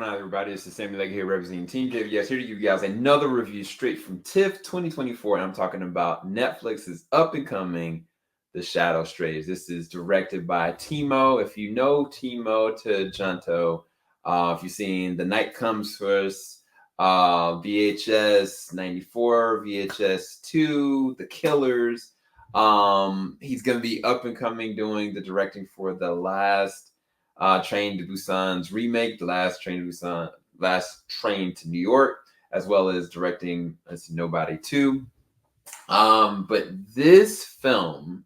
going on, everybody? This is Sammy Legge here, representing Team JVS, here to give you guys another review straight from TIFF 2024. And I'm talking about Netflix's up and coming The Shadow Strays. This is directed by Timo. If you know Timo Tejunto, if you've seen The Night Comes First, VHS 94, VHS 2, The Killers. He's going to be up and coming doing the directing for the last Train to Busan's remake, The Last Train to Busan, Last Train to New York, as well as directing Nobody 2. But this film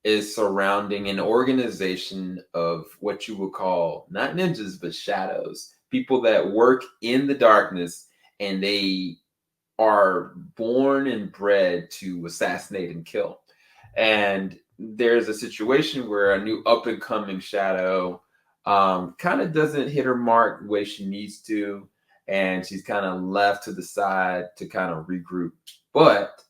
is surrounding an organization of what you would call not ninjas, but shadows, people that work in the darkness, and they are born and bred to assassinate and kill. And there's a situation where a new up and coming shadow kind of doesn't hit her mark the way she needs to, and she's kind of left to the side to kind of regroup. But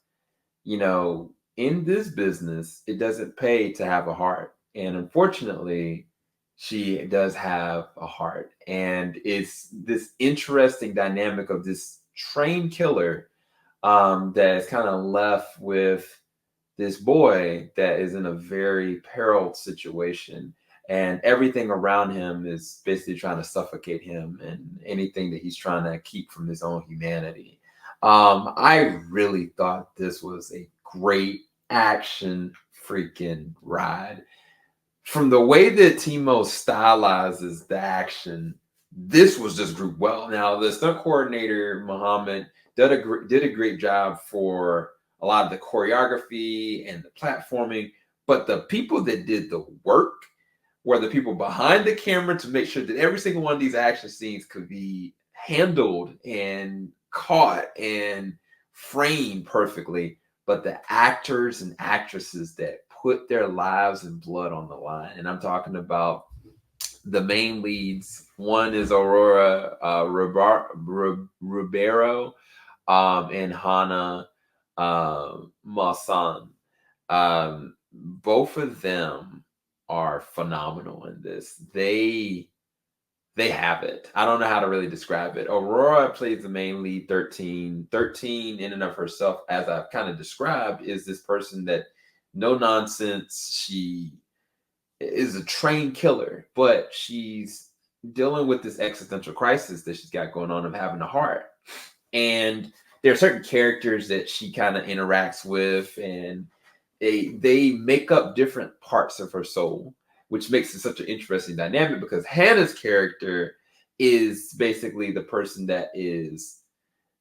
you know, in this business, it doesn't pay to have a heart, and unfortunately, she does have a heart. And it's this interesting dynamic of this trained killer that is kind of left with this boy that is in a very periled situation, and everything around him is basically trying to suffocate him and anything that he's trying to keep from his own humanity. I really thought this was a great action freaking ride. From the way that Timo stylizes the action, this was just grouped well. Now, the stunt coordinator, Muhammad, did a great job for a lot of the choreography and the platforming, but the people that did the work were the people behind the camera to make sure that every single one of these action scenes could be handled and caught and framed perfectly. But the actors and actresses that put their lives and blood on the line, and I'm talking about the main leads. One is Aurora Ribero and Hana Malasan. Both of them are phenomenal in this. They have it. I don't know how to really describe it. Aurora plays the main lead, 13. 13 in and of herself, as I've kind of described, is this person that no nonsense. She is a trained killer, but she's dealing with this existential crisis that she's got going on of having a heart. And there are certain characters that she kind of interacts with, and they make up different parts of her soul, which makes it such an interesting dynamic, because Hannah's character is basically the person that is,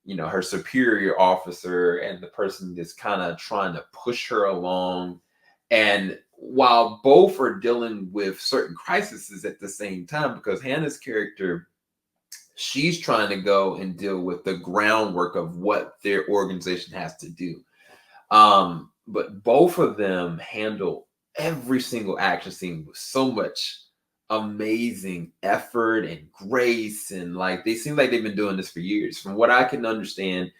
you know, her superior officer and the person that's kind of trying to push her along. And while both are dealing with certain crises at the same time, because Hannah's character, she's trying to go and deal with the groundwork of what their organization has to do. But both of them handle every single action scene with so much amazing effort and grace, and like they seem like they've been doing this for years. From what I can understand,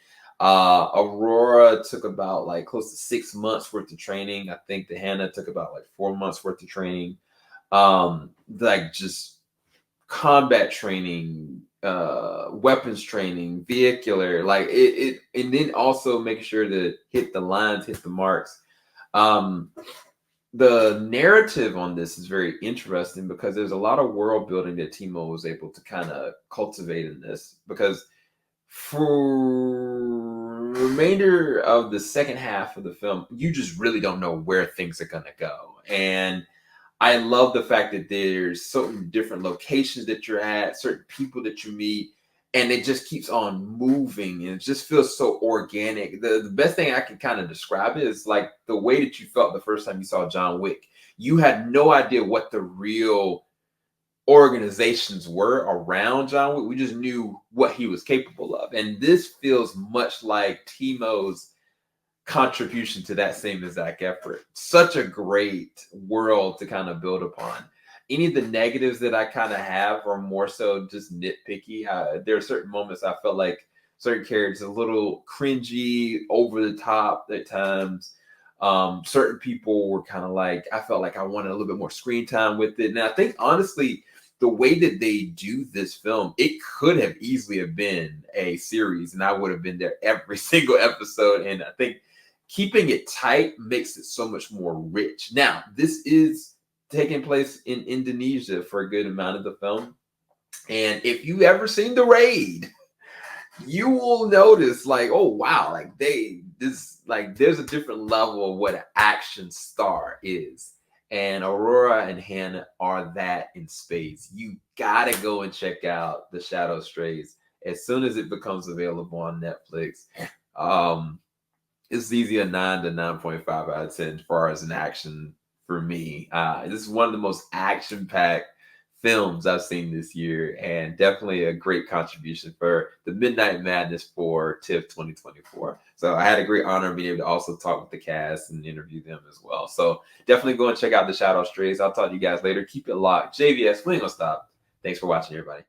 Aurora took about like close to 6 months worth of training. I think the Hannah took about like 4 months worth of training, like just combat training, weapons training, vehicular, like it, and then also making sure to hit the lines, hit the marks. The narrative on this is very interesting because there's a lot of world building that Timo was able to kind of cultivate in this, because for the remainder of the second half of the film, you just really don't know where things are going to go. And I love the fact that there's certain different locations that you're at, certain people that you meet, and it just keeps on moving, and it just feels so organic. The best thing I can kind of describe it is like the way that you felt the first time you saw John Wick. You had no idea what the real organizations were around John Wick. We just knew what he was capable of. And this feels much like Timo's contribution to that same exact effort. Such a great world to kind of build upon. Any of the negatives that I kind of have are more so just nitpicky. There are certain moments I felt like certain characters a little cringy, over the top at times. Certain people were kind of like, I felt like I wanted a little bit more screen time with it. And I think honestly, the way that they do this film, it could have easily have been a series, and I would have been there every single episode. And I think keeping it tight makes it so much more rich. Now, this is taking place in Indonesia for a good amount of the film. And if you ever seen The Raid, you will notice like, oh wow, like there's a different level of what an action star is. And Aurora and Hana are that in spades. You gotta go and check out The Shadow Strays as soon as it becomes available on Netflix. It's easy a 9 to 9.5 out of 10 as far as an action for me. This is one of the most action-packed films I've seen this year, and definitely a great contribution for the Midnight Madness for TIFF 2024. So I had a great honor of being able to also talk with the cast and interview them as well. So definitely go and check out The Shadow Strays. I'll talk to you guys later. Keep it locked. JVS, we ain't gonna stop. Thanks for watching, everybody.